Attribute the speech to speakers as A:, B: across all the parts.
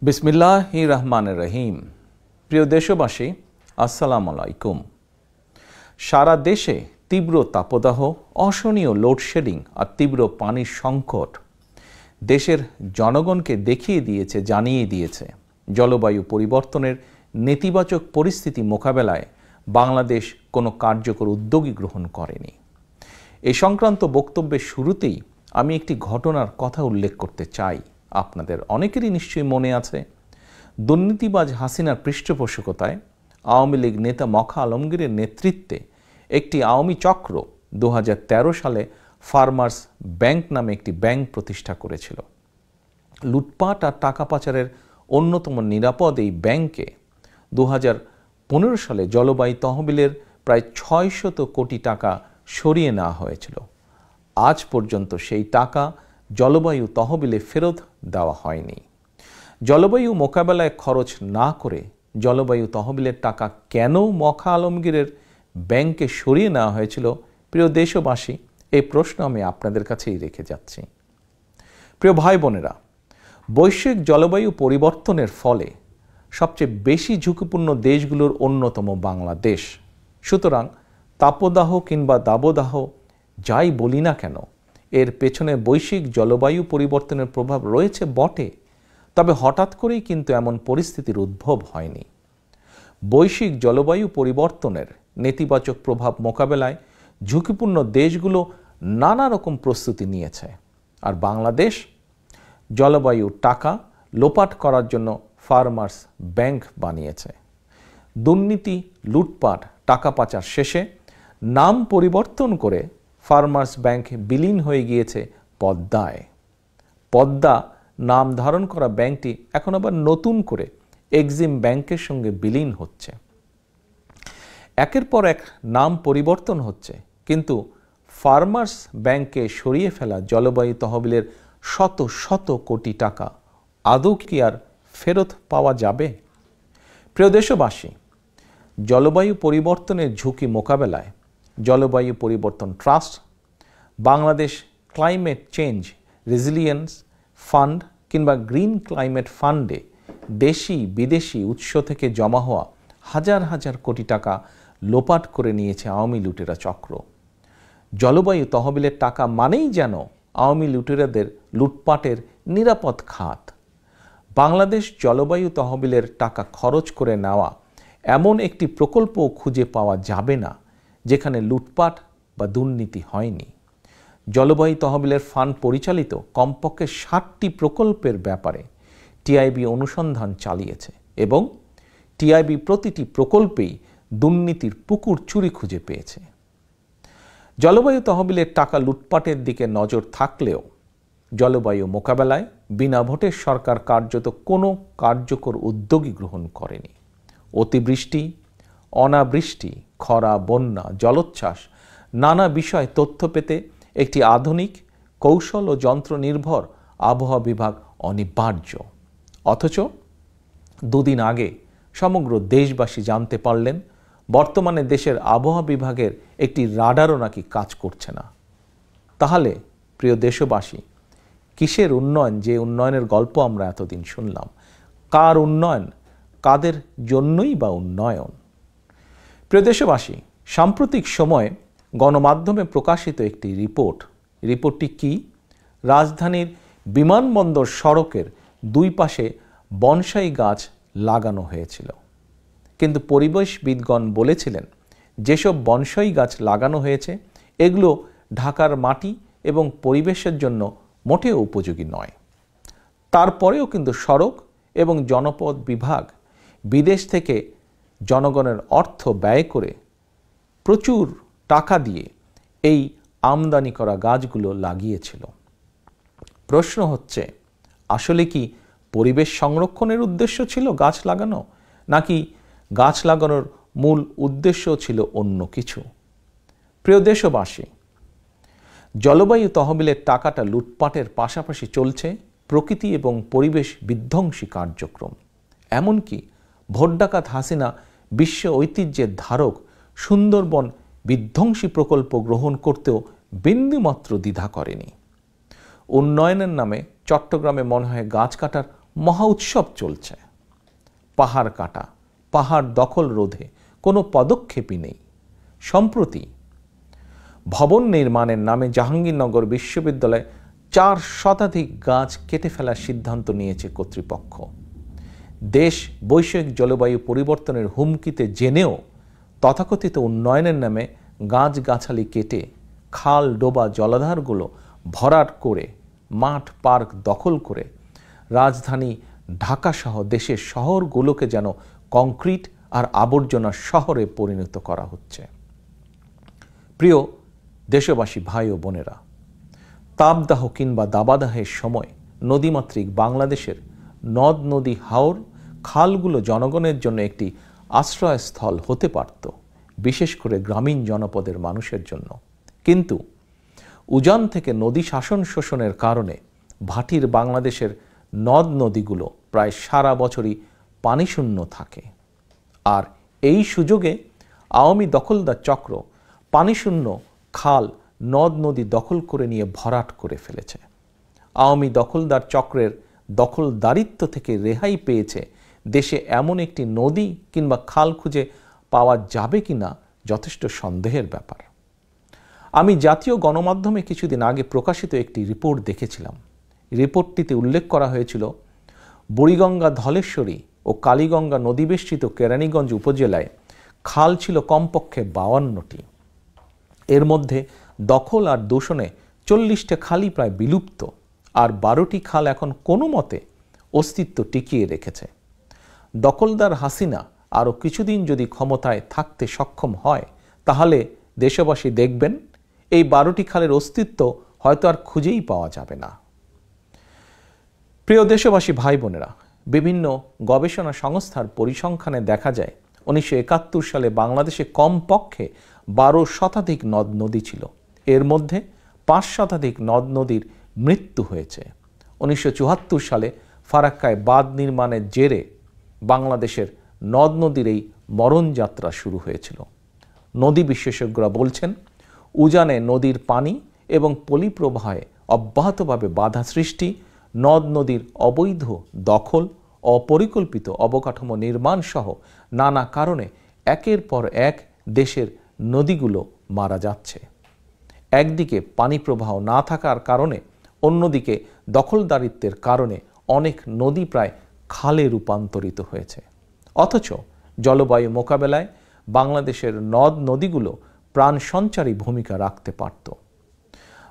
A: বিসমিল্লাহির রহমানির রহিম। প্রিয় দেশবাসী, আসসালামু আলাইকুম। সারা দেশে তীব্র তাপদাহ, অসহনীয় লোডশেডিং আর তীব্র পানির সংকট দেশের জনগণকে দেখিয়ে দিয়েছে, জানিয়ে দিয়েছে জলবায়ু পরিবর্তনের নেতিবাচক পরিস্থিতি মোকাবেলায় বাংলাদেশ কোনো কার্যকর উদ্যোগই গ্রহণ করেনি। এই সংক্রান্ত বক্তব্যের শুরুতেই আমি একটি ঘটনার কথা উল্লেখ করতে চাই। আপনাদের অনেকেরই নিশ্চয়ই মনে আছে, দুর্নীতিবাজ হাসিনার পৃষ্ঠপোষকতায় আওয়ামী লীগ নেতা মখা আলমগীরের নেতৃত্বে একটি আওয়ামী চক্র 2013 সালে ফার্মার্স ব্যাংক নামে একটি ব্যাংক প্রতিষ্ঠা করেছিল। লুটপাট আর টাকা পাচারের অন্যতম নিরাপদ এই ব্যাংকে 2015 সালে জলবায়ু তহবিলের প্রায় 600 কোটি টাকা সরিয়ে নেওয়া হয়েছিল। আজ পর্যন্ত সেই টাকা জলবায়ু তহবিলে ফেরত দেওয়া হয়নি। জলবায়ু মোকাবেলায় খরচ না করে জলবায়ু তহবিলের টাকা কেন মখা আলমগীরের ব্যাংকে সরিয়ে নেওয়া হয়েছিল? প্রিয় দেশবাসী, এই প্রশ্ন আমি আপনাদের কাছেই রেখে যাচ্ছি। প্রিয় ভাই বোনেরা, বৈশ্বিক জলবায়ু পরিবর্তনের ফলে সবচেয়ে বেশি ঝুঁকিপূর্ণ দেশগুলোর অন্যতম বাংলাদেশ। সুতরাং তাপদাহ কিংবা দাবদাহ যাই বলি না কেন, এর পেছনে বৈশ্বিক জলবায়ু পরিবর্তনের প্রভাব রয়েছে বটে, তবে হঠাৎ করেই কিন্তু এমন পরিস্থিতির উদ্ভব হয়নি। বৈশ্বিক জলবায়ু পরিবর্তনের নেতিবাচক প্রভাব মোকাবেলায় ঝুঁকিপূর্ণ দেশগুলো নানা রকম প্রস্তুতি নিয়েছে, আর বাংলাদেশ জলবায়ু টাকা লোপাট করার জন্য ফার্মার্স ব্যাংক বানিয়েছে। দুর্নীতি, লুটপাট, টাকা পাচার শেষে নাম পরিবর্তন করে ফার্মার্স ব্যাংক বিলীন হয়ে গিয়েছে পদ্মায়। পদ্মা নাম ধারণ করা ব্যাংকটি এখন আবার নতুন করে এক্সিম ব্যাংকের সঙ্গে বিলীন হচ্ছে। একের পর এক নাম পরিবর্তন হচ্ছে, কিন্তু ফার্মার্স ব্যাংকে সরিয়ে ফেলা জলবায়ু তহবিলের শত শত কোটি টাকা আদৌ কি আর ফেরত পাওয়া যাবে? প্রিয় দেশবাসী, জলবায়ু পরিবর্তনের ঝুঁকি মোকাবেলায় জলবায়ু পরিবর্তন trust, Bangladesh climate change resilience fund কিংবা গ্রিন ক্লাইমেট ফান্ডে দেশি বিদেশি উৎস থেকে জমা হওয়া হাজার হাজার কোটি টাকা লোপাট করে নিয়েছে আওয়ামী লুটেরা চক্র। জলবায়ু তহবিলের টাকা মানেই যেন আওয়ামী লুটেরাদের লুটপাটের নিরাপদ খাত। বাংলাদেশ জলবায়ু তহবিলের টাকা খরচ করে নেওয়া এমন একটি প্রকল্প খুঁজে পাওয়া যাবে না যেখানে লুটপাট বা দুর্নীতি হয়নি। জলবায়ু তহবিলের ফান্ড পরিচালিত কমপক্ষে 60টি প্রকল্পের ব্যাপারে টিআইবি অনুসন্ধান চালিয়েছে এবং টিআইবি প্রতিটি প্রকল্পেই দুর্নীতির পুকুর চুরি খুঁজে পেয়েছে। জলবায়ু তহবিলের টাকা লুটপাটের দিকে নজর থাকলেও জলবায়ু মোকাবেলায় বিনা ভোটে সরকার কার্যত কোনো কার্যকর উদ্যোগই গ্রহণ করেনি। অতিবৃষ্টি, অনাবৃষ্টি, খরা, বন্যা, জলোচ্ছ্বাস নানা বিষয় তথ্য পেতে একটি আধুনিক কৌশল ও যন্ত্র নির্ভর আবহাওয়া বিভাগ অনিবার্য। অথচ দুদিন আগে সমগ্র দেশবাসী জানতে পারলেন বর্তমানে দেশের আবহাওয়া বিভাগের একটি রাডারও নাকি কাজ করছে না। তাহলে প্রিয় দেশবাসী, কিসের উন্নয়ন? যে উন্নয়নের গল্প আমরা এতদিন শুনলাম, কার উন্নয়ন? কাদের জন্যই বা উন্নয়ন? প্রিয় দেশবাসী, সাম্প্রতিক সময়ে গণমাধ্যমে প্রকাশিত একটি রিপোর্টটি কি? রাজধানীর বিমানবন্দর সড়কের দুই পাশে বনসাই গাছ লাগানো হয়েছিল, কিন্তু পরিবেশবিদগণ বলেছিলেন যেসব বনসাই গাছ লাগানো হয়েছে এগুলো ঢাকার মাটি এবং পরিবেশের জন্য মোটেও উপযোগী নয়। তারপরেও কিন্তু সড়ক এবং জনপথ বিভাগ বিদেশ থেকে জনগণের অর্থ ব্যয় করে প্রচুর টাকা দিয়ে এই আমদানি করা গাছগুলো লাগিয়েছিল। প্রশ্ন হচ্ছে, আসলে কি পরিবেশ সংরক্ষণের উদ্দেশ্য ছিল গাছ লাগানো, নাকি গাছ লাগানোর মূল উদ্দেশ্য ছিল অন্য কিছু? প্রিয় দেশবাসী, জলবায়ু তহবিলের টাকাটা লুটপাটের পাশাপাশি চলছে প্রকৃতি এবং পরিবেশ বিধ্বংসী কার্যক্রম। এমনকি ভোট ডাকাত হাসিনা বিশ্ব ঐতিহ্যের ধারক সুন্দরবন বিধ্বংসী প্রকল্প গ্রহণ করতেও বিন্দুমাত্র দ্বিধা করেনি। উন্নয়নের নামে চট্টগ্রামে মনে হয় গাছ কাটার মহা উৎসব চলছে। পাহাড় কাটা, পাহাড় দখল রোধে কোনো পদক্ষেপই নেই। সম্প্রতি ভবন নির্মাণের নামে জাহাঙ্গীরনগর বিশ্ববিদ্যালয়ে 4 শতাধিক গাছ কেটে ফেলার সিদ্ধান্ত নিয়েছে কর্তৃপক্ষ। দেশ বৈশ্বিক জলবায়ু পরিবর্তনের হুমকিতে জেনেও তথাকথিত উন্নয়নের নামে গাছগাছালি কেটে খাল, ডোবা, জলাধারগুলো ভরাট করে মাঠ, পার্ক দখল করে রাজধানী ঢাকাসহ দেশের শহরগুলোকে যেন কংক্রিট আর আবর্জনার শহরে পরিণত করা হচ্ছে। প্রিয় দেশবাসী, ভাই ও বোনেরা, তাপদাহ কিংবা দাবাদাহের সময় নদীমাতৃক বাংলাদেশের নদ, নদী, হাওর, খালগুলো জনগণের জন্য একটি আশ্রয়স্থল হতে পারত, বিশেষ করে গ্রামীণ জনপদের মানুষের জন্য। কিন্তু উজান থেকে নদী শাসন শোষণের কারণে ভাটির বাংলাদেশের নদ নদীগুলো প্রায় সারা বছরই পানিশূন্য থাকে। আর এই সুযোগে আওয়ামী দখলদার চক্র পানিশূন্য খাল, নদ নদী দখল করে নিয়ে ভরাট করে ফেলেছে। আওয়ামী দখলদার চক্রের দখলদারিত্ব থেকে রেহাই পেয়েছে দেশে এমন একটি নদী কিংবা খাল খুঁজে পাওয়া যাবে কিনা যথেষ্ট সন্দেহের ব্যাপার। আমি জাতীয় গণমাধ্যমে কিছুদিন আগে প্রকাশিত একটি রিপোর্ট দেখেছিলাম। রিপোর্টটিতে উল্লেখ করা হয়েছিল, বুড়িগঙ্গা, ধলেশ্বরী ও কালীগঙ্গা নদীবেষ্টিত কেরানীগঞ্জ উপজেলায় খাল ছিল কমপক্ষে 52টি। এর মধ্যে দখল আর দূষণে 40টা খালই প্রায় বিলুপ্ত, আর 12টি খাল এখন কোনো মতে অস্তিত্ব টিকিয়ে রেখেছে। দখলদার হাসিনা আরও কিছুদিন যদি ক্ষমতায় থাকতে সক্ষম হয়, তাহলে দেশবাসী দেখবেন এই 12টি খালের অস্তিত্ব হয়তো আর খুঁজেই পাওয়া যাবে না। প্রিয় দেশবাসী, ভাই বোনেরা, বিভিন্ন গবেষণা সংস্থার পরিসংখ্যানে দেখা যায় 1971 সালে বাংলাদেশে কমপক্ষে 12 শতাধিক নদ নদী ছিল। এর মধ্যে 5 শতাধিক নদ নদীর মৃত্যু হয়েছে। 1974 সালে ফারাক্কায় বাঁধ নির্মাণের জেরে বাংলাদেশের নদ নদীর এই মরণযাত্রা শুরু হয়েছিল। নদী বিশেষজ্ঞরা বলছেন, উজানে নদীর পানি এবং পলিপ্রবাহে অব্যাহতভাবে বাধা সৃষ্টি, নদ নদীর অবৈধ দখল, অপরিকল্পিত অবকাঠামো নির্মাণ সহ নানা কারণে একের পর এক দেশের নদীগুলো মারা যাচ্ছে। একদিকে পানি প্রবাহ না থাকার কারণে, অন্যদিকে দখলদারিত্বের কারণে অনেক নদী প্রায় খালে রূপান্তরিত হয়েছে। অথচ জলবায়ু মোকাবেলায় বাংলাদেশের নদ নদীগুলো প্রাণ সঞ্চারী ভূমিকা রাখতে পারত।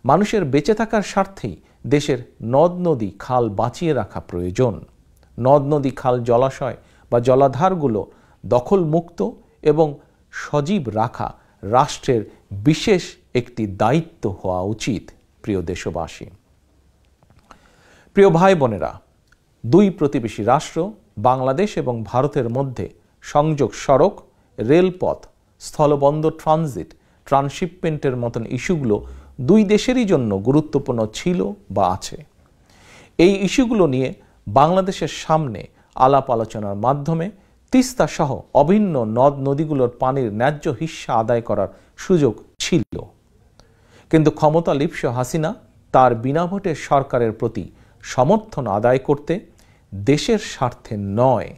A: মানুষের বেঁচে থাকার স্বার্থেই দেশের নদ নদী, খাল বাঁচিয়ে রাখা প্রয়োজন। নদ নদী, খাল, জলাশয় বা জলাধারগুলো দখলমুক্ত এবং সজীব রাখা রাষ্ট্রের বিশেষ একটি দায়িত্ব হওয়া উচিত। প্রিয় দেশবাসী, প্রিয় ভাই বোনেরা, 2 প্রতিবেশী রাষ্ট্র বাংলাদেশ এবং ভারতের মধ্যে সংযোগ সড়ক, রেলপথ, স্থলবন্দর, ট্রান্সশিপমেন্টের মতন ইস্যুগুলো 2 দেশেরই জন্য গুরুত্বপূর্ণ ছিল বা আছে। এই ইস্যুগুলো নিয়ে বাংলাদেশের সামনে আলাপ আলোচনার মাধ্যমে তিস্তা সহ অভিন্ন নদ নদীগুলোর পানির ন্যায্য হিস্সা আদায় করার সুযোগ ছিল। কিন্তু ক্ষমতা লিপ্স হাসিনা তার বিনা ভোটের সরকারের প্রতি সমর্থন আদায় করতে দেশের স্বার্থে নয়,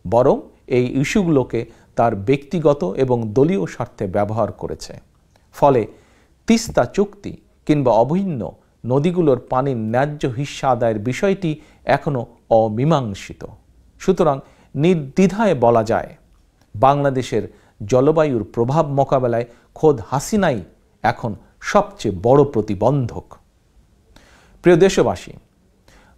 A: বরং এই ইস্যুগুলোকে তার ব্যক্তিগত এবং দলীয় স্বার্থে ব্যবহার করেছে। ফলে তিস্তা চুক্তি কিংবা অভিন্ন নদীগুলোর পানির ন্যায্য হিস্সা আদায়ের বিষয়টি এখনও অমীমাংসিত। সুতরাং নির্দ্বিধায় বলা যায়, বাংলাদেশের জলবায়ুর প্রভাব মোকাবেলায় খোদ হাসিনাই এখন সবচেয়ে বড় প্রতিবন্ধক। প্রিয় দেশবাসী,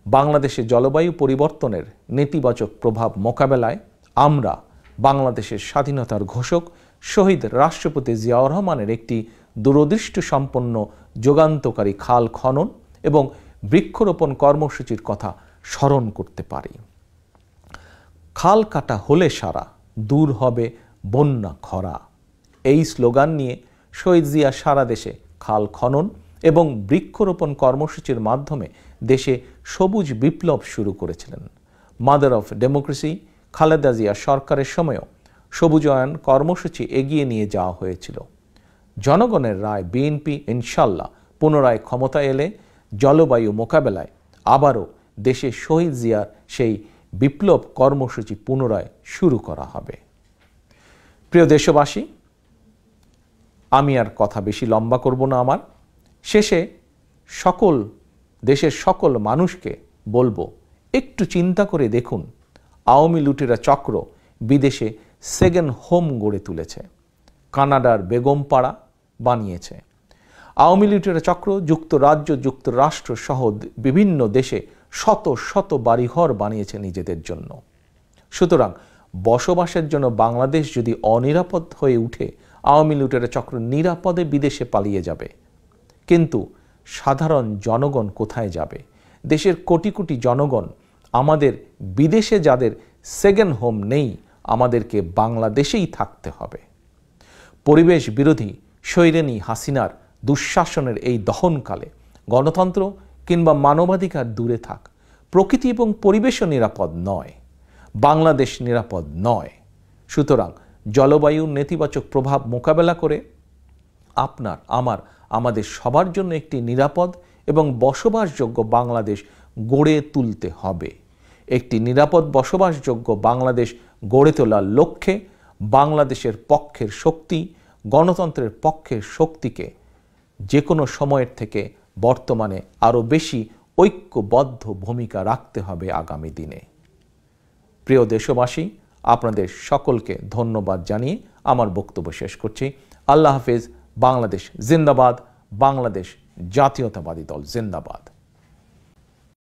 A: বাংলাদেশে জলবায়ু পরিবর্তনের নেতিবাচক প্রভাব মোকাবেলায় আমরা বাংলাদেশের স্বাধীনতার ঘোষক শহীদ রাষ্ট্রপতি জিয়াউর রহমানের একটি দূরদৃষ্টি সম্পন্ন যুগান্তকারী খাল খনন এবং বৃক্ষরোপণ কর্মসূচির কথা স্মরণ করতে পারি। খাল কাটা হলে সারা, দূর হবে বন্যা খরা, এই স্লোগান নিয়ে শহীদ জিয়া সারা দেশে খাল খনন এবং বৃক্ষরোপণ কর্মসূচির মাধ্যমে দেশে সবুজ বিপ্লব শুরু করেছিলেন। Mother of democracy Khaleda Zia সরকারের সময়ও সবুজায়ন কর্মসূচি এগিয়ে নিয়ে যাওয়া হয়েছিল। জনগণের রায় বিএনপি ইনশাল্লাহ পুনরায় ক্ষমতা এলে জলবায়ু মোকাবেলায় আবারও দেশে শহীদ জিয়ার সেই বিপ্লব কর্মসূচি পুনরায় শুরু করা হবে। প্রিয় দেশবাসী, আমি আর কথা বেশি লম্বা করব না। আমার শেষে দেশের সকল মানুষকে বলবো, একটু চিন্তা করে দেখুন, আওয়ামী লুটেরা চক্র বিদেশে সেকেন্ড হোম গড়ে তুলেছে, কানাডার বেগমপাড়া বানিয়েছে। আওয়ামী লুটেরা চক্র যুক্তরাজ্য, যুক্তরাষ্ট্র সহ বিভিন্ন দেশে শত শত বাড়িঘর বানিয়েছে নিজেদের জন্য। সুতরাং বসবাসের জন্য বাংলাদেশ যদি অনিরাপদ হয়ে উঠে, আওয়ামী লুটেরা চক্র নিরাপদে বিদেশে পালিয়ে যাবে। কিন্তু সাধারণ জনগণ কোথায় যাবে? দেশের কোটি কোটি জনগণ, আমাদের বিদেশে যাদের সেকেন্ড হোম নেই, আমাদেরকে বাংলাদেশেই থাকতে হবে। পরিবেশ বিরোধী স্বৈরানী হাসিনার দুঃশাসনের এই দহনকালে গণতন্ত্র কিংবা মানবাধিকার দূরে থাক, প্রকৃতি এবং পরিবেশও নিরাপদ নয়, বাংলাদেশ নিরাপদ নয়। সুতরাং জলবায়ুর নেতিবাচক প্রভাব মোকাবেলা করে আমাদের সবার জন্য একটি নিরাপদ এবং বসবাসযোগ্য বাংলাদেশ গড়ে তুলতে হবে। একটি নিরাপদ বসবাসযোগ্য বাংলাদেশ গড়ে তোলার লক্ষ্যে বাংলাদেশের পক্ষের শক্তি, গণতন্ত্রের পক্ষের শক্তিকে যে কোনো সময়ের থেকে বর্তমানে আরও বেশি ঐক্যবদ্ধ ভূমিকা রাখতে হবে আগামী দিনে। প্রিয় দেশবাসী, আপনাদের সকলকে ধন্যবাদ জানিয়ে আমার বক্তব্য শেষ করছি। আল্লাহ হাফেজ। বাংলাদেশ জিন্দাবাদ। বাংলাদেশ জাতীয়তাবাদী দল জিন্দাবাদ।